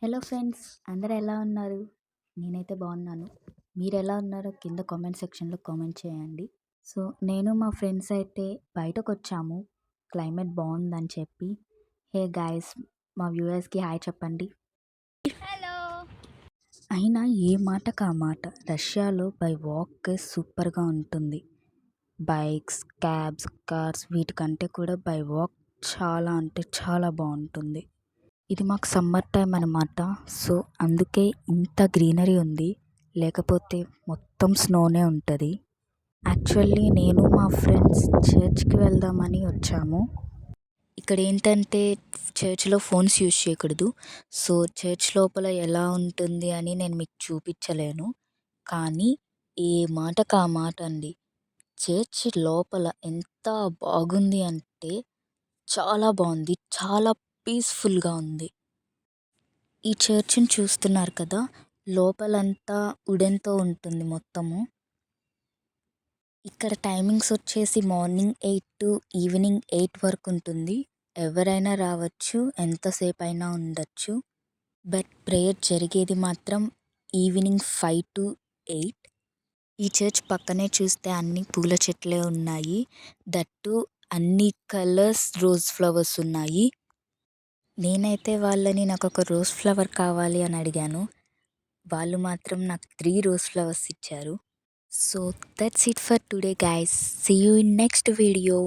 Hello friends, అందరూ ఎలా ఉన్నారు? నేనైతే బాగున్నాను. మీరు ఎలా ఉన్నారో కింద కామెంట్ సెక్షన్లో కామెంట్ చేయండి. సో నేను మా ఫ్రెండ్స్ అయితే బయటకు వచ్చాము క్లైమేట్ బాగుందని చెప్పి. హే గాయస్, మా వ్యూవర్స్కి హాయ్ చెప్పండి. హలో. అయినా ఏ మాటకు ఆ మాట, రష్యాలో బై వాక్ సూపర్గా ఉంటుంది. బైక్స్, క్యాబ్స్, కార్స్ వీటికంటే కూడా బై వాక్ చాలా అంటే చాలా బాగుంటుంది. ఇది మాకు సమ్మర్ టైం అనమాట. సో అందుకే ఇంత గ్రీనరీ ఉంది, లేకపోతే మొత్తం స్నోనే ఉంటుంది. యాక్చువల్లీ నేను మా ఫ్రెండ్స్ చర్చ్కి వెళ్దామని వచ్చాము. ఇక్కడ ఏంటంటే చర్చ్లో ఫోన్స్ యూజ్ చేయకూడదు. సో చర్చ్ లోపల ఎలా ఉంటుంది అని నేను మీకు చూపించలేను. కానీ ఏ మాటకు ఆ మాట అండి, చర్చ్ లోపల ఎంత బాగుంది అంటే చాలా బాగుంది, చాలా పీస్ఫుల్గా ఉంది. ఈ చర్చ్ని చూస్తున్నారు కదా, లోపలంతా వుడెన్తో ఉంటుంది మొత్తము. ఇక్కడ టైమింగ్స్ వచ్చేసి మార్నింగ్ 8 టు ఈవినింగ్ 8 వరకు ఉంటుంది. ఎవరైనా రావచ్చు, ఎంతసేపు అయినా ఉండొచ్చు. బట్ ప్రేయర్ జరిగేది మాత్రం ఈవినింగ్ 5 టు 8. ఈ చర్చ్ పక్కనే చూస్తే అన్ని పూల చెట్లే ఉన్నాయి. దట్టు అన్ని కలర్స్ రోజ్ ఫ్లవర్స్ ఉన్నాయి. నేనైతే వాళ్ళని నాకు ఒక రోజ్ ఫ్లవర్ కావాలి అని అడిగాను. వాళ్ళు మాత్రం నాకు 3 రోజ్ ఫ్లవర్స్ ఇచ్చారు. So that's it for today guys. See you in next video.